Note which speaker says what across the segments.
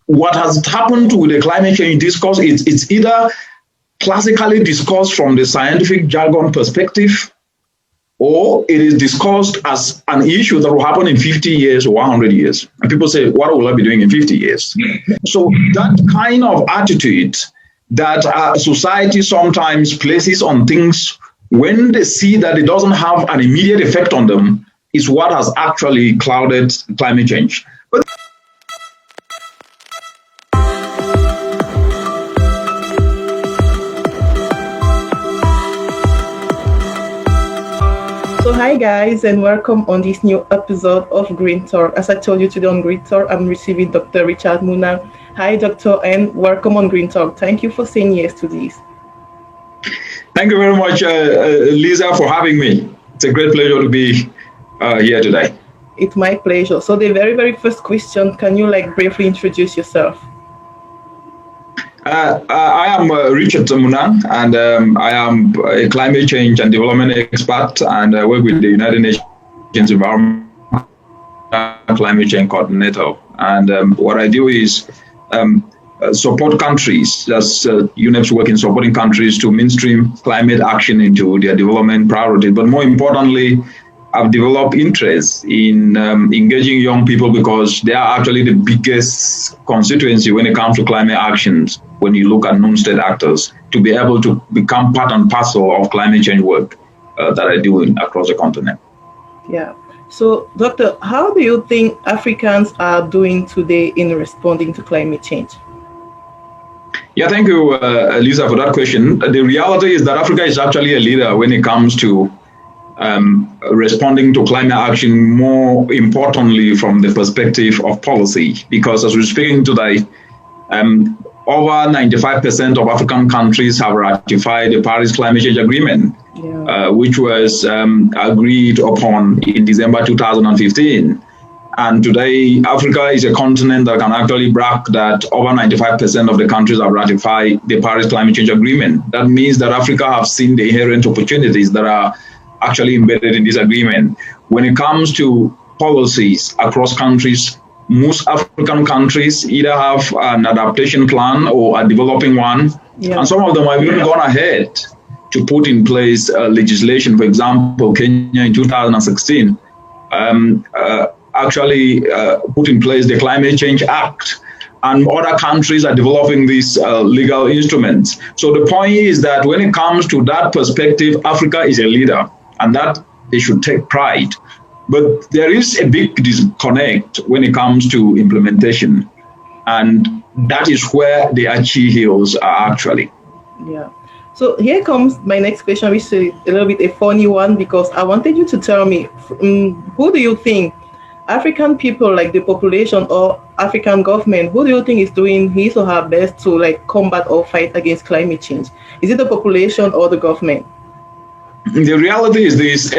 Speaker 1: what has happened with the climate change discourse is it's either classically discussed from the scientific jargon perspective, or it is discussed as an issue that will happen in 50 years or 100 years. And people say, what will I be doing in 50 years? So that kind of attitude that society sometimes places on things when they see that it doesn't have an immediate effect on them is what has actually clouded climate change. But
Speaker 2: So hi guys, and welcome on this new episode of Green Talk. As I told you today on Green Talk, I'm receiving Dr. Richard Munang. Hi Doctor, and welcome on Green Talk. Thank you for saying yes to this.
Speaker 1: Thank you very much, Lisa, for having me. It's a great pleasure to be here today.
Speaker 2: It's my pleasure. So the very first question, can you briefly introduce yourself?
Speaker 1: I am Richard Munang, and I am a climate change and development expert, and I work with the United Nations Environment Climate Change Coordinator. And what I do is support countries. That's UNEP's work in supporting countries to mainstream climate action into their development priorities. But more importantly, I've developed interest in engaging young people because they are actually the biggest constituency when it comes to climate actions. When you look at non-state actors, to be able to become part and parcel of climate change work that I do across the continent.
Speaker 2: Yeah. So, Doctor, how do you think Africans are doing today in responding to climate change?
Speaker 1: Yeah, thank you, Lisa, for that question. The reality is that Africa is actually a leader when it comes to responding to climate action, more importantly from the perspective of policy, because as we're speaking today, over 95% of African countries have ratified the Paris Climate Change Agreement, which was agreed upon in December 2015. And today, Africa is a continent that can actually brag that over 95% of the countries have ratified the Paris Climate Change Agreement. That means that Africa have seen the inherent opportunities that are actually embedded in this agreement. When it comes to policies across countries, most African countries either have an adaptation plan or are developing one, and some of them have even gone ahead to put in place legislation. For example, Kenya in 2016 actually put in place the Climate Change Act, and other countries are developing these legal instruments. So the point is that when it comes to that perspective, Africa is a leader, and that they should take pride. But there is a big disconnect when it comes to implementation, and that is where the Achi Hills are actually.
Speaker 2: Yeah. So here comes my next question, which is a little bit a funny one, because I wanted you to tell me, who do you think, African people, like the population or African government, who do you think is doing his or her best to combat or fight against climate change? Is it the population or the government?
Speaker 1: The reality is this: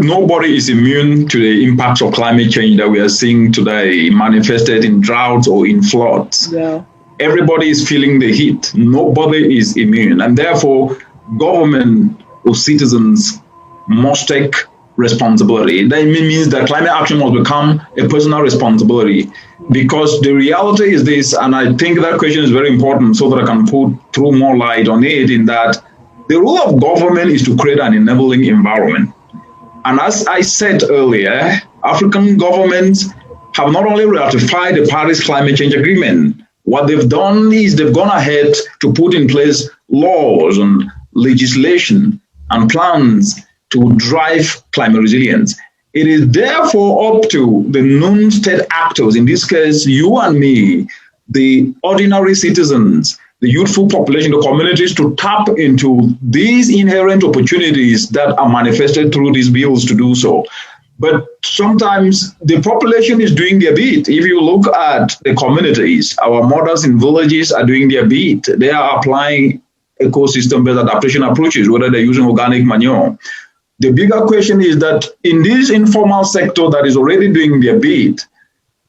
Speaker 1: nobody is immune to the impacts of climate change that we are seeing today, manifested in droughts or in floods.
Speaker 2: Yeah.
Speaker 1: Everybody is feeling the heat. Nobody is immune, and therefore, government or citizens must take responsibility. That means that climate action must become a personal responsibility. Because the reality is this, and I think that question is very important, so that I can throw more light on it. In that, the role of government is to create an enabling environment. And as I said earlier, African governments have not only ratified the Paris Climate Change Agreement, what they've done is they've gone ahead to put in place laws and legislation and plans to drive climate resilience. It is therefore up to the non-state actors, in this case, you and me, the ordinary citizens, the youthful population, the communities, to tap into these inherent opportunities that are manifested through these bills to do so. But sometimes the population is doing their bit. If you look at the communities, our mothers in villages are doing their bit. They are applying ecosystem-based adaptation approaches, whether they're using organic manure. The bigger question is that in this informal sector that is already doing their bit,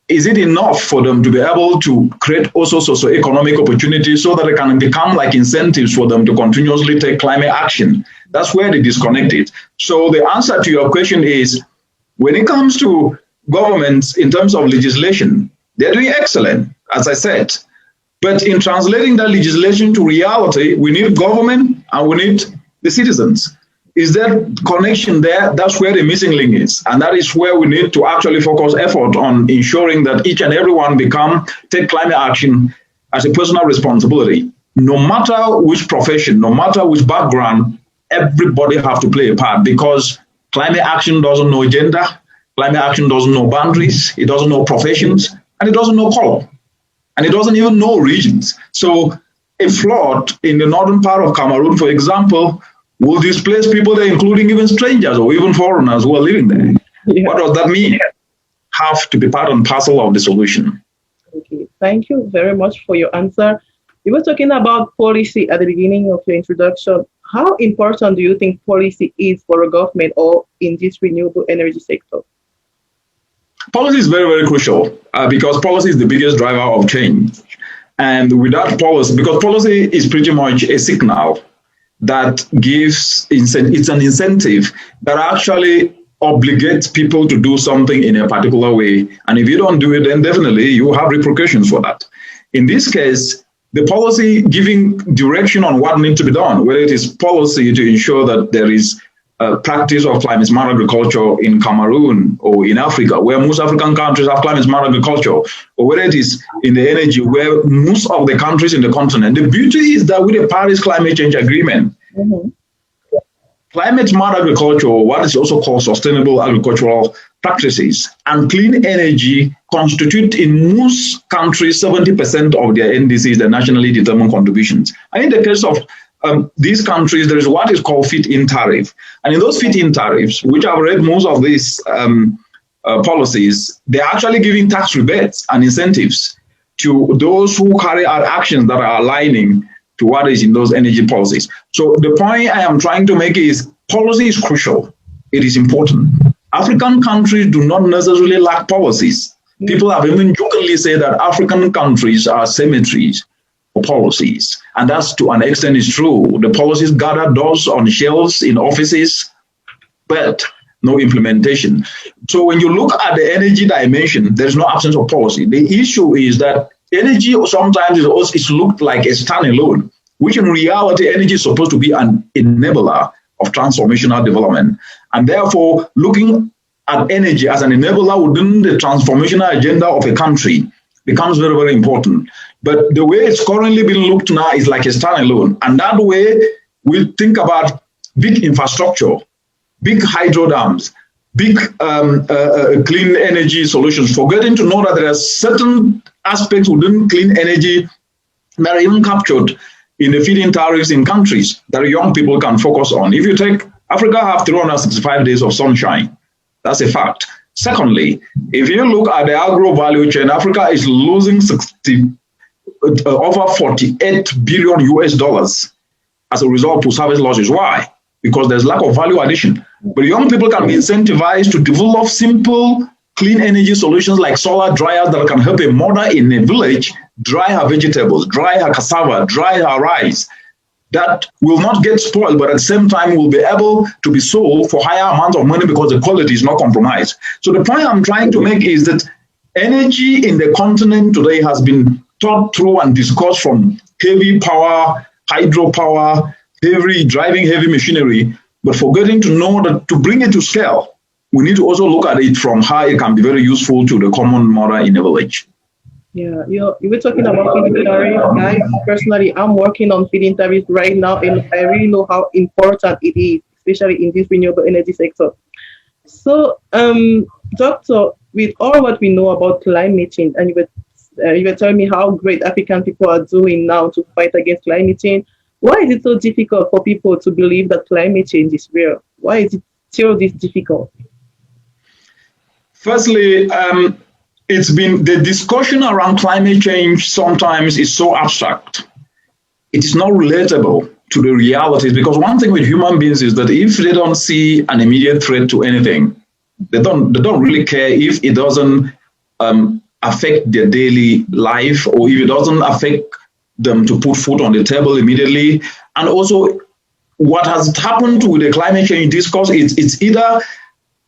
Speaker 1: is it enough for them to be able to create also socio-economic opportunities so that it can become like incentives for them to continuously take climate action? That's where the disconnect is. So the answer to your question is, when it comes to governments in terms of legislation, they're doing excellent. as I said. But in translating that legislation to reality, we need government and we need the citizens. Is there connection there? That's where the missing link is. And that is where we need to actually focus effort on ensuring that each and everyone take climate action as a personal responsibility. No matter which profession, no matter which background, everybody have to play a part, because climate action doesn't know gender, climate action doesn't know boundaries, it doesn't know professions, and it doesn't know color, and it doesn't even know regions. So a flood in the northern part of Cameroon, for example, will displace people there, including even strangers or even foreigners who are living there. Yeah. What does that mean? Have to be part and parcel of the solution.
Speaker 2: Okay, thank you very much for your answer. You were talking about policy at the beginning of your introduction. How important do you think policy is for a government or in this renewable energy sector?
Speaker 1: Policy is very, very crucial because policy is the biggest driver of change. And without policy, because policy is pretty much a signal that it's an incentive that actually obligates people to do something in a particular way. And if you don't do it, then definitely you have repercussions for that. In this case, the policy giving direction on what needs to be done, whether it is policy to ensure that there is a practice of climate smart agriculture in Cameroon or in Africa, where most African countries have climate smart agriculture, or whether it is in the energy, where most of the countries in the continent. The beauty is that with the Paris Climate Change Agreement, climate smart agriculture, what is also called sustainable agricultural practices, and clean energy constitute in most countries 70% of their NDCs, their nationally determined contributions. And in the case of these countries, there is what is called fit-in tariff. And in those fit-in tariffs, which I've read most of these policies, they're actually giving tax rebates and incentives to those who carry out actions that are aligning to what is in those energy policies. So the point I am trying to make is policy is crucial. It is important. African countries do not necessarily lack policies. People have even jokingly said that African countries are cemeteries for policies. And that's to an extent is true. The policies gather those on shelves in offices, but no implementation. So when you look at the energy dimension, there's no absence of policy. The issue is that energy sometimes is looked like a standalone, which in reality, energy is supposed to be an enabler of transformational development. And therefore, looking at energy as an enabler within the transformational agenda of a country becomes very, very important. But the way it's currently being looked now is like a standalone. And that way, we think about big infrastructure, big hydro dams, big clean energy solutions, forgetting to know that there are certain aspects within clean energy that are even captured in the feed-in tariffs in countries that young people can focus on. If you take Africa, have 365 days of sunshine. That's a fact. Secondly, if you look at the agro value chain, Africa is losing over 48 billion US dollars as a result of service losses. Why? Because there's lack of value addition. But young people can be incentivized to develop simple clean energy solutions like solar dryers that can help a mother in a village dry her vegetables, dry her cassava, dry her rice. That will not get spoiled, but at the same time will be able to be sold for higher amounts of money because the quality is not compromised. So the point I'm trying to make is that energy in the continent today has been thought through and discussed from heavy power, hydropower, driving heavy machinery, but forgetting to know that to bring it to scale, we need to also look at it from how it can be very useful to the common mother in a village.
Speaker 2: Yeah, you were talking about feed-in tariff. I personally, I'm working on feed-in tariff right now, and I really know how important it is, especially in this renewable energy sector. So, Doctor, with all what we know about climate change, and you were telling me how great African people are doing now to fight against climate change, why is it so difficult for people to believe that climate change is real? Why is it still this difficult?
Speaker 1: Firstly, it's been the discussion around climate change sometimes is so abstract. It is not relatable to the realities, because one thing with human beings is that if they don't see an immediate threat to anything, they don't really care if it doesn't affect their daily life, or if it doesn't affect them to put food on the table immediately. And also, what has happened with the climate change discourse, it's either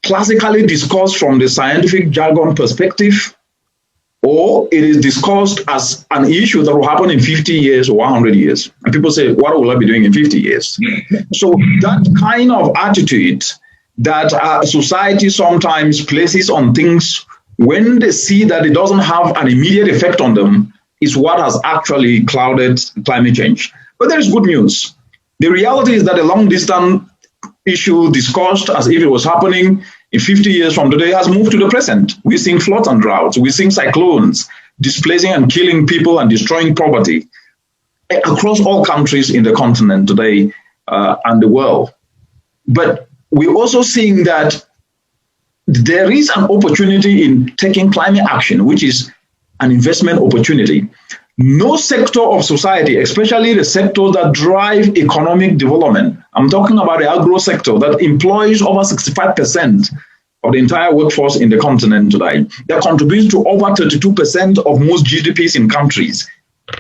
Speaker 1: classically discussed from the scientific jargon perspective, or it is discussed as an issue that will happen in 50 years or 100 years. And people say, what will I be doing in 50 years? So that kind of attitude that society sometimes places on things when they see that it doesn't have an immediate effect on them is what has actually clouded climate change. But there is good news. The reality is that a long distance issue discussed as if it was happening in 50 years from today has moved to the present. We're seeing floods and droughts. We're seeing cyclones displacing and killing people and destroying property across all countries in the continent today and the world. But we're also seeing that there is an opportunity in taking climate action, which is an investment opportunity. No sector of society, especially the sectors that drive economic development, I'm talking about the agro sector that employs over 65% of the entire workforce in the continent today, that contributes to over 32% of most GDPs in countries.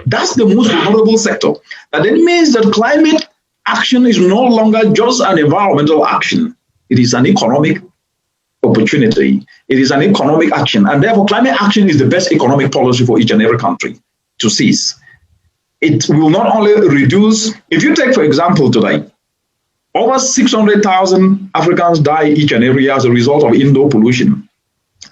Speaker 1: That's the most vulnerable sector. That then means that climate action is no longer just an environmental action. It is an economic opportunity. It is an economic action. And therefore, climate action is the best economic policy for each and every country to seize. It will not only reduce, if you take, for example, today, over 600,000 Africans die each and every year as a result of indoor pollution.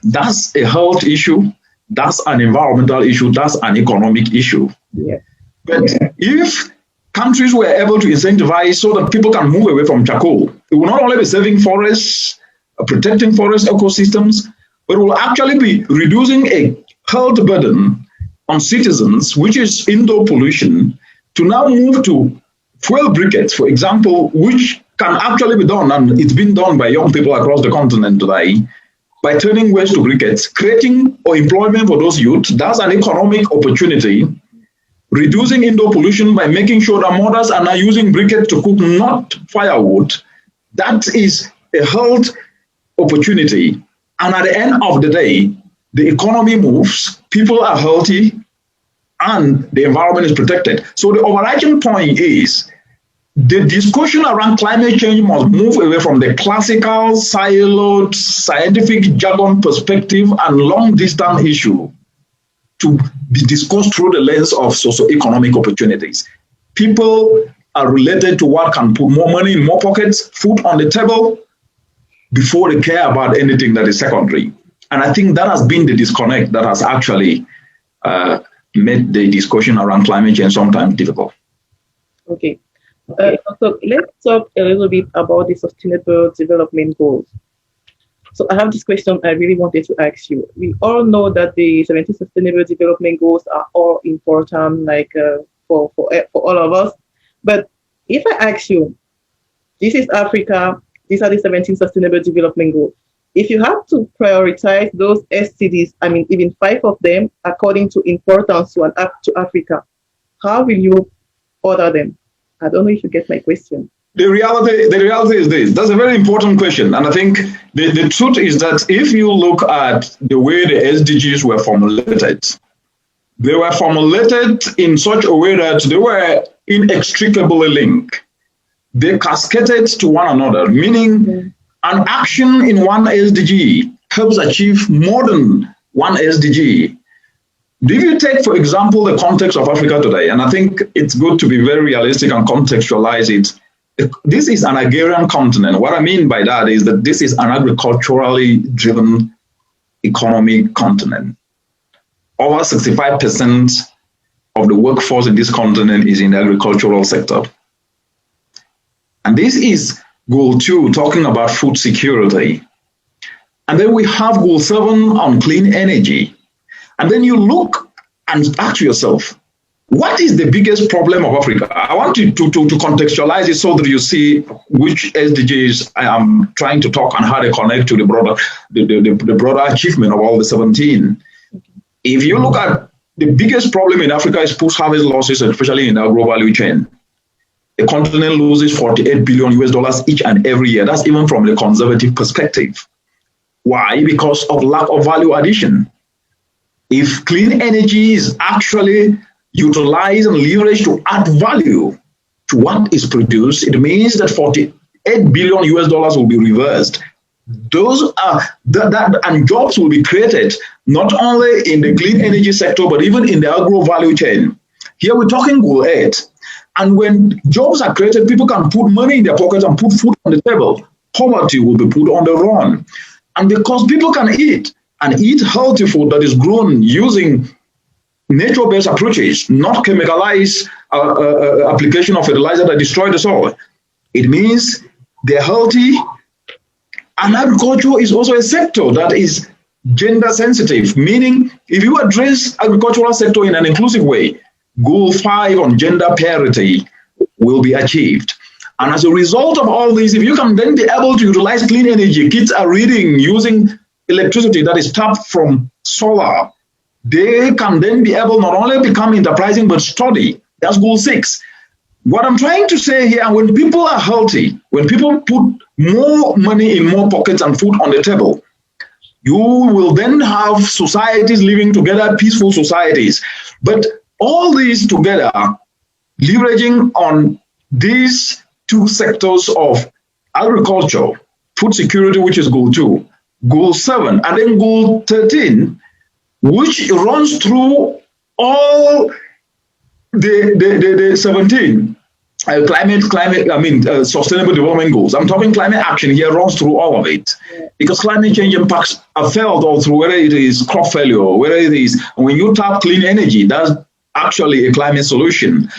Speaker 1: That's a health issue. That's an environmental issue. That's an economic issue.
Speaker 2: Yeah.
Speaker 1: But if countries were able to incentivize so that people can move away from charcoal, it will not only be saving forests, protecting forest ecosystems, but it will actually be reducing a health burden on citizens, which is indoor pollution, to now move to fuel briquettes, for example, which can actually be done, and it's been done by young people across the continent today, by turning waste to briquettes, creating employment for those youth. That's an economic opportunity. Reducing indoor pollution by making sure that mothers are now using briquettes to cook, not firewood. That is a health opportunity. And at the end of the day, the economy moves, people are healthy, and the environment is protected. So the overarching point is the discussion around climate change must move away from the classical, siloed, scientific jargon perspective and long-distance issue to be discussed through the lens of socio-economic opportunities. People are related to what can put more money in more pockets, food on the table, before they care about anything that is secondary. And I think that has been the disconnect that has actually made the discussion around climate change sometimes difficult.
Speaker 2: Okay. So let's talk a little bit about the Sustainable Development Goals. So I have this question I really wanted to ask you. We all know that the 17 Sustainable Development Goals are all important, like for all of us. But if I ask you, this is Africa, these are the 17 Sustainable Development Goals. If you have to prioritize those SDGs, I mean, even 5 of them, according to importance to Africa, how will you order them? I don't know if you get my question.
Speaker 1: The reality is this. That's a very important question. And I think the truth is that if you look at the way the SDGs were formulated, they were formulated in such a way that they were inextricably linked. They cascaded to one another, meaning an action in one SDG helps achieve more than one SDG. If you take, for example, the context of Africa today, and I think it's good to be very realistic and contextualize it, this is an agrarian continent. What I mean by that is that this is an agriculturally driven economic continent. Over 65% of the workforce in this continent is in the agricultural sector. And this is Goal 2, talking about food security. And then we have Goal 7 on clean energy. And then you look and ask yourself, what is the biggest problem of Africa? I want you to contextualize it so that you see which SDGs I am trying to talk and how they connect to the broader achievement of all the 17. If you look at the biggest problem in Africa is post-harvest losses, especially in the agro-value chain. The continent loses $48 billion each and every year. That's even from the conservative perspective. Why? Because of lack of value addition. If clean energy is actually utilized and leveraged to add value to what is produced, it means that $48 billion will be reversed Those are and jobs will be created not only in the clean energy sector, but even in the agro value chain. Here we're talking goal 8. And when jobs are created, people can put money in their pockets and put food on the table. Poverty will be put on the run. And because people can eat and eat healthy food that is grown using nature-based approaches, not chemicalized application of fertilizer that destroy the soil, it means they're healthy. And agriculture is also a sector that is gender sensitive, meaning if you address agricultural sector in an inclusive way, goal 5 on gender parity will be achieved. And as a result of all this, if you can then be able to utilize clean energy, kids are reading using electricity that is tapped from solar, they can then be able not only become enterprising, but study. That's goal 6. What I'm trying to say here, when people are healthy, when people put more money in more pockets and food on the table, you will then have societies living together, peaceful societies. But all these together, leveraging on these 2 sectors of agriculture, food security, which is goal 2, goal 7, and then goal 13, which runs through all the 17 sustainable development goals. I'm talking climate action here runs through all of it, because climate change impacts are felt all through, whether it is crop failure, whether it is, when you tap clean energy, that's actually a climate solution.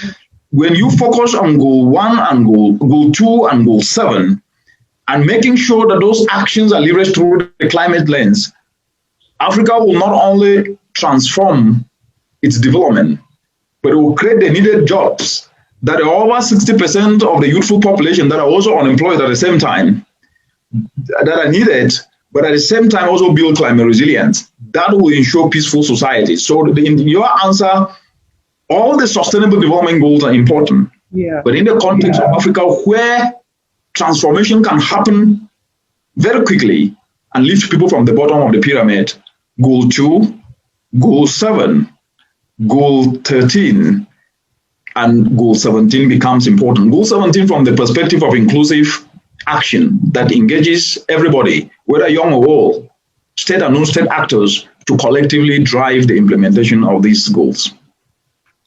Speaker 1: When you focus on goal 1 and goal 2 and goal 7, and making sure that those actions are leveraged through the climate lens, Africa will not only transform its development, but it will create the needed jobs that are over 60% of the youthful population that are also unemployed at the same time, that are needed, but at the same time also build climate resilience. That will ensure peaceful societies. So in your answer, all the sustainable development goals are important. Yeah. But in the context of Africa, where transformation can happen very quickly and lift people from the bottom of the pyramid, goal 2, goal 7, goal 13, and goal 17 becomes important. Goal 17 from the perspective of inclusive action that engages everybody, whether young or old, state and non-state actors, to collectively drive the implementation of these goals.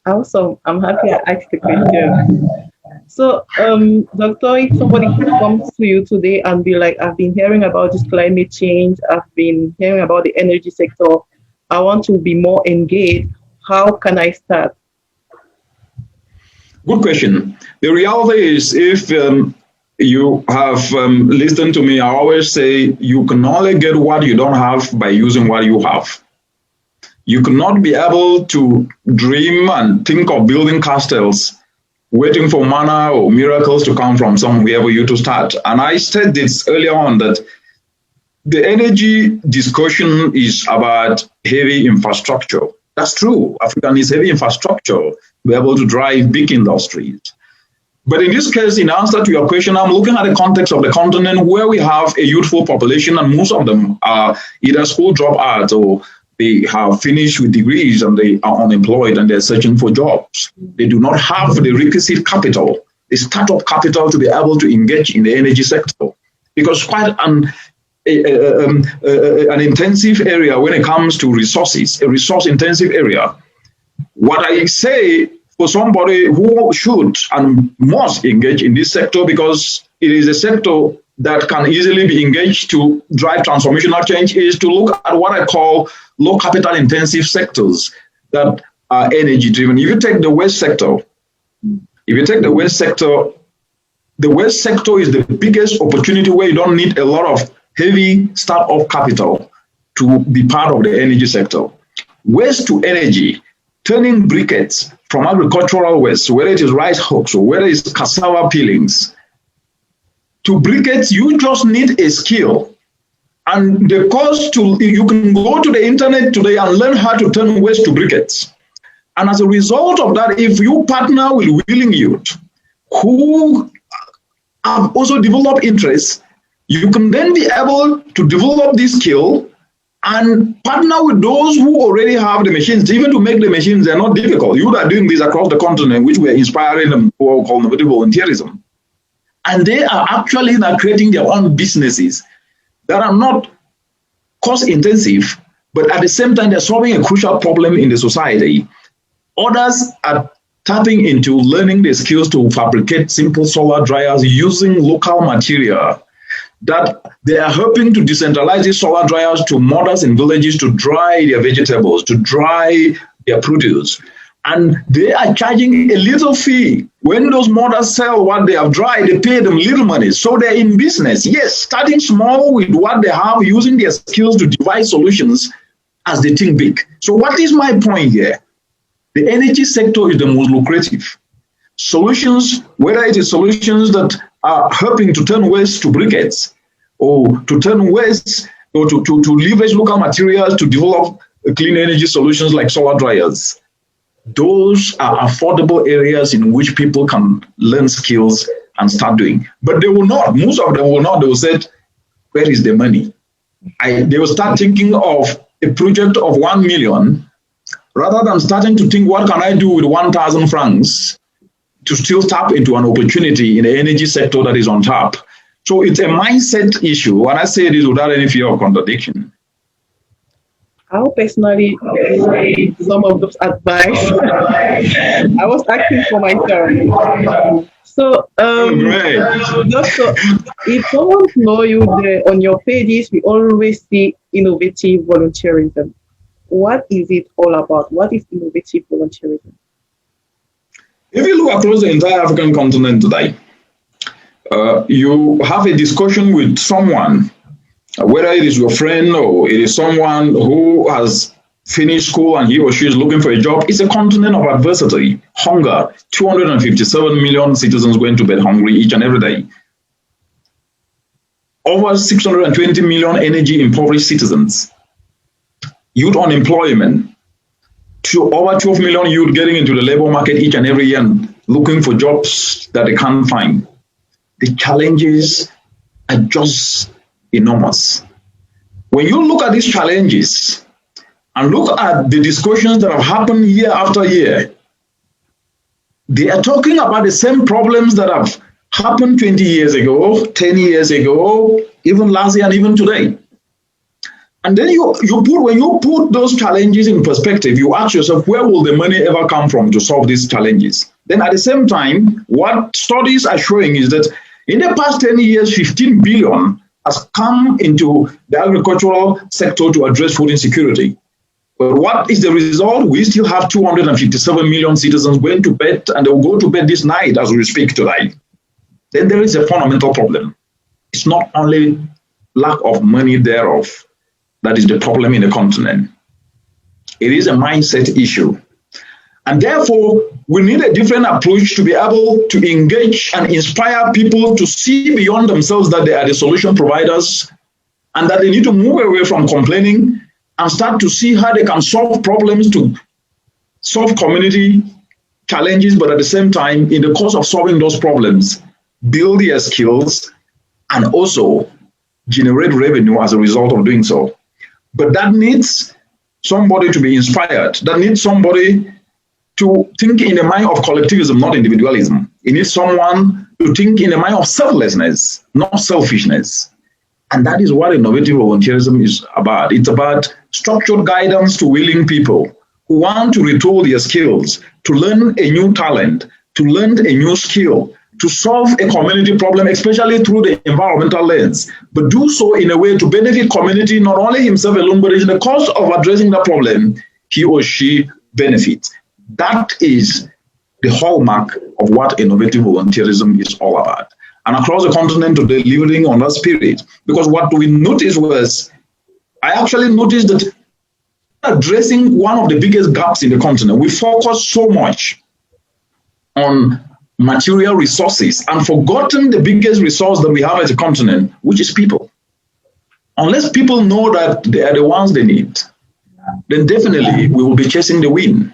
Speaker 2: Awesome. I'm happy I asked the question. So, Doctor, if somebody comes to you today and be like, I've been hearing about this climate change, I've been hearing about the energy sector, I want to be more engaged, how can I start?
Speaker 1: Good question. The reality is, if you have listened to me, I always say you can only get what you don't have by using what you have. You cannot be able to dream and think of building castles, waiting for manna or miracles to come from somewhere for you to start. And I said this earlier on, that the energy discussion is about heavy infrastructure. That's true. Africa needs heavy infrastructure to be able to drive big industries. But in this case, in answer to your question, I'm looking at the context of the continent where we have a youthful population, and most of them are either school dropouts or they have finished with degrees and they are unemployed and they're searching for jobs. They do not have the requisite capital, the startup capital, to be able to engage in the energy sector, because quite an intensive area when it comes to resources, a resource-intensive area. What I say for somebody who should and must engage in this sector, because it is a sector that can easily be engaged to drive transformational change, is to look at what I call low capital intensive sectors that are energy driven. If you take the waste sector, the waste sector is the biggest opportunity where you don't need a lot of heavy startup capital to be part of the energy sector. Waste to energy, turning briquettes from agricultural waste, whether it is rice husks or whether it's cassava peelings, to briquettes, you just need a skill. And the cost you can go to the internet today and learn how to turn waste to briquettes. And as a result of that, if you partner with willing youth who have also developed interests, you can then be able to develop this skill and partner with those who already have the machines. Even to make the machines, they're not difficult. You are doing this across the continent, which we're inspiring them for, called volunteerism. And they are actually now creating their own businesses. that are not cost intensive, but at the same time, they're solving a crucial problem in the society. Others are tapping into learning the skills to fabricate simple solar dryers using local material, that they are helping to decentralize these solar dryers to mothers in villages to dry their vegetables, to dry their produce. And they are charging a little fee. When those mothers sell what they have dried, they pay them little money. So they're in business. Yes, starting small with what they have, using their skills to devise solutions as they think big. So what is my point here? The energy sector is the most lucrative. Solutions, whether it is solutions that are helping to turn waste to briquettes, or to turn waste, or to leverage local materials to develop clean energy solutions like solar dryers. Those are affordable areas in which people can learn skills and start doing. But they will not, most of them will not, they will say, where is the money? They will start thinking of a project of 1 million, rather than starting to think, what can I do with 1,000 francs to still tap into an opportunity in the energy sector that is on top? So it's a mindset issue. And I say this without any fear of contradiction.
Speaker 2: I'll personally some of those advice. I was asking for myself. So, Doctor, if someone know you there on your pages, we always see innovative volunteerism. What is it all about? What is innovative volunteerism?
Speaker 1: If you look across the entire African continent today, you have a discussion with someone, whether it is your friend or it is someone who has finished school and he or she is looking for a job. It's a continent of adversity, hunger, 257 million citizens going to bed hungry each and every day. Over 620 million energy impoverished citizens. Youth unemployment, over 12 million youth getting into the labor market each and every year and looking for jobs that they can't find. The challenges are just enormous. When you look at these challenges and look at the discussions that have happened year after year, they are talking about the same problems that have happened 20 years ago, 10 years ago, even last year and even today. And then when you put those challenges in perspective, you ask yourself, where will the money ever come from to solve these challenges? Then at the same time, what studies are showing is that in the past 10 years, 15 billion has come into the agricultural sector to address food insecurity. But what is the result? We still have 257 million citizens going to bed, and they will go to bed this night as we speak today. Then there is a fundamental problem. It's not only lack of money thereof that is the problem in the continent. It is a mindset issue. And therefore, we need a different approach to be able to engage and inspire people to see beyond themselves that they are the solution providers and that they need to move away from complaining and start to see how they can solve problems, to solve community challenges, but at the same time, in the course of solving those problems, build their skills and also generate revenue as a result of doing so. But that needs somebody to be inspired. That needs somebody to think in the mind of collectivism, not individualism. It needs someone to think in the mind of selflessness, not selfishness. And that is what innovative volunteerism is about. It's about structured guidance to willing people who want to retool their skills, to learn a new talent, to learn a new skill, to solve a community problem, especially through the environmental lens, but do so in a way to benefit community, not only himself alone, but in the course of addressing the problem, he or she benefits. That is the hallmark of what innovative volunteerism is all about. And across the continent today, living on that spirit, because what we noticed was, I actually noticed that addressing one of the biggest gaps in the continent, we focus so much on material resources and forgotten the biggest resource that we have as a continent, which is people. Unless people know that they are the ones they need, then definitely we will be chasing the wind.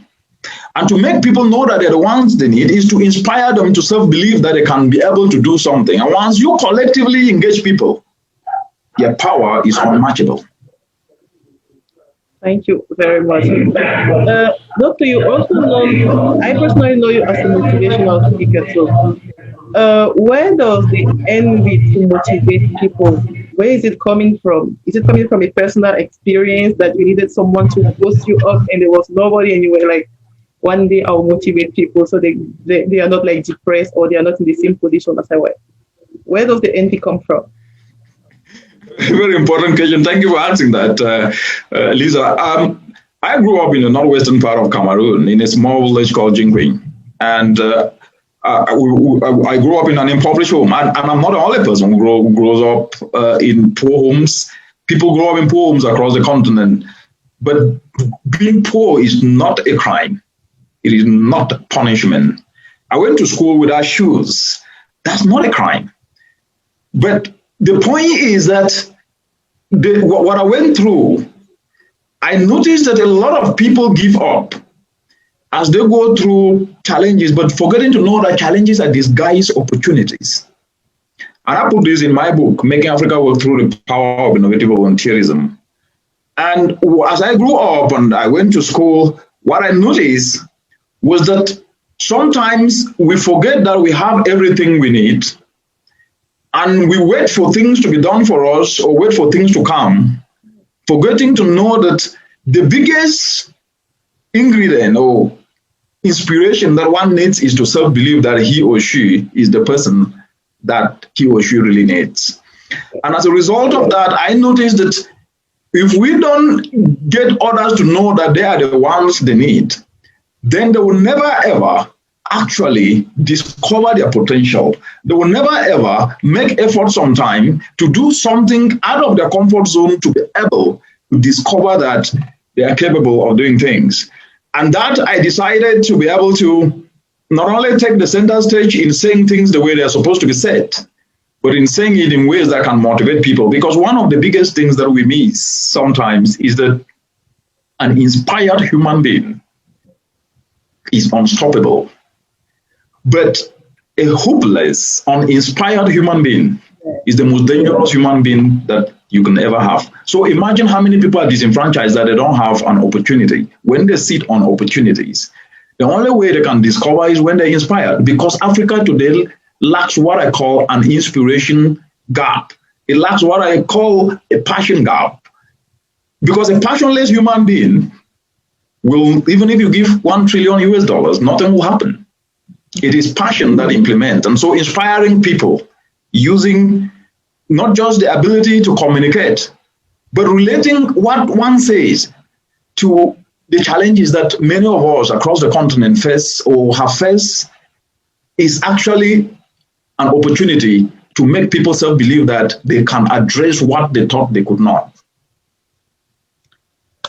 Speaker 1: And to make people know that they're the ones they need is to inspire them to self-believe that they can be able to do something. And once you collectively engage people, their power is unmatchable.
Speaker 2: Thank you very much. Doctor, you also know, I personally know you as a motivational speaker too. Where does the end with to motivate people where is it coming from? Is it coming from a personal experience that you needed someone to boost you up and there was nobody and you were like, one day I'll motivate people so they are not like depressed or they are not in the same position as I was? Where does the envy come from?
Speaker 1: Very important question. Thank you for answering that, Lisa. I grew up in the northwestern part of Cameroon in a small village called Jingwing. And I grew up in an impoverished home. And I'm not the only person who grows up in poor homes. People grow up in poor homes across the continent. But being poor is not a crime. It is not punishment. I went to school without shoes. That's not a crime. But the point is that what I went through, I noticed that a lot of people give up as they go through challenges, but forgetting to know that challenges are disguised opportunities. And I put this in my book, Making Africa Work Through the Power of Innovative Volunteerism. And as I grew up and I went to school, what I noticed was that sometimes we forget that we have everything we need, and we wait for things to be done for us or wait for things to come, forgetting to know that the biggest ingredient or inspiration that one needs is to self-believe that he or she is the person that he or she really needs. And as a result of that, I noticed that if we don't get others to know that they are the ones they need, then they will never ever actually discover their potential. They will never ever make effort sometime to do something out of their comfort zone to be able to discover that they are capable of doing things. And that I decided to be able to not only take the center stage in saying things the way they're supposed to be said, but in saying it in ways that can motivate people. Because one of the biggest things that we miss sometimes is that an inspired human being is unstoppable. But a hopeless, uninspired human being is the most dangerous human being that you can ever have. So imagine how many people are disenfranchised that they don't have an opportunity. When they sit on opportunities, the only way they can discover is when they're inspired, because Africa today lacks what I call an inspiration gap. It lacks what I call a passion gap. Because a passionless human being will, even if you give $1 trillion US, nothing will happen. It is passion that implements. And so inspiring people using not just the ability to communicate, but relating what one says to the challenges that many of us across the continent face or have faced is actually an opportunity to make people self-believe that they can address what they thought they could not.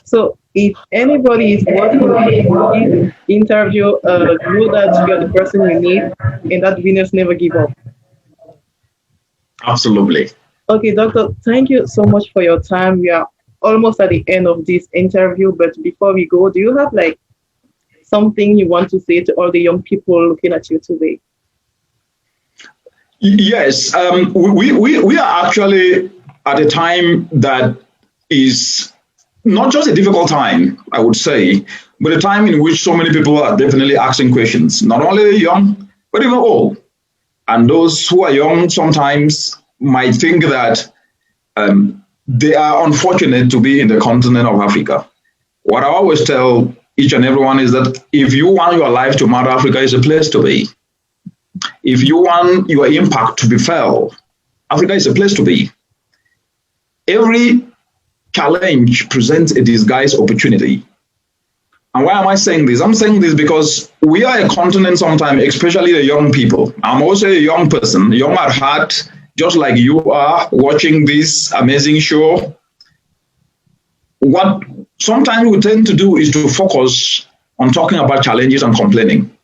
Speaker 2: So if anybody is watching this interview, know that you're the person you need and that winners never give up.
Speaker 1: Absolutely.
Speaker 2: Okay, Doctor, thank you so much for your time. We are almost at the end of this interview, but before we go, do you have like something you want to say to all the young people looking at you today?
Speaker 1: Yes, we are actually at a time that is not just a difficult time, I would say, but a time in which so many people are definitely asking questions, not only young, but even old. And those who are young sometimes might think that they are unfortunate to be in the continent of Africa. What I always tell each and everyone is that if you want your life to matter, Africa is a place to be. If you want your impact to be felt, Africa is a place to be. Every challenge presents a disguised opportunity. And why am I saying this? I'm saying this because we are a continent sometimes, especially the young people. I'm also a young person, young at heart, just like you are watching this amazing show. What sometimes we tend to do is to focus on talking about challenges and complaining.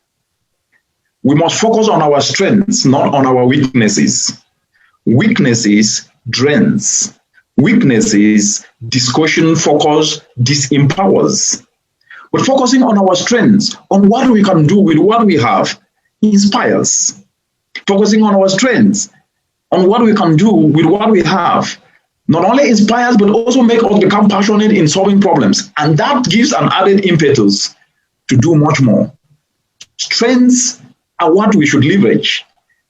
Speaker 1: We must focus on our strengths, not on our weaknesses. Weaknesses drains. Weaknesses, discussion, focus, disempowers. But focusing on our strengths, on what we can do with what we have, inspires. Focusing on our strengths, on what we can do with what we have, not only inspires, but also makes us become passionate in solving problems. And that gives an added impetus to do much more. Strengths are what we should leverage.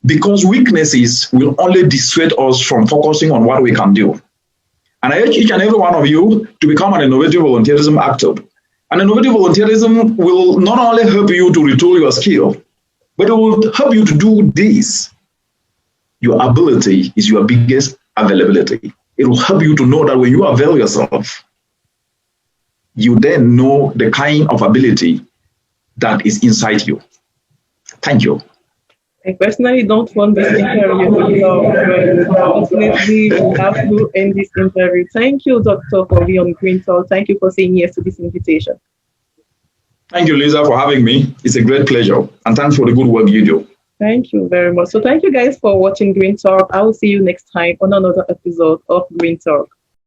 Speaker 1: because weaknesses will only dissuade us from focusing on what we can do. And I urge each and every one of you to become an innovative volunteerism actor. And innovative volunteerism will not only help you to retool your skill, but it will help you to do this. Your ability is your biggest availability. It will help you to know that when you avail yourself, you then know the kind of ability that is inside you. Thank you.
Speaker 2: I personally don't want this interview, so unfortunately, we have to end this interview. Thank you, Doctor, for being on Green Talk. Thank you for saying yes to this invitation.
Speaker 1: Thank you, Lisa, for having me. It's a great pleasure. And thanks for the good work you do.
Speaker 2: Thank you very much. So thank you guys for watching Green Talk. I will see you next time on another episode of Green Talk.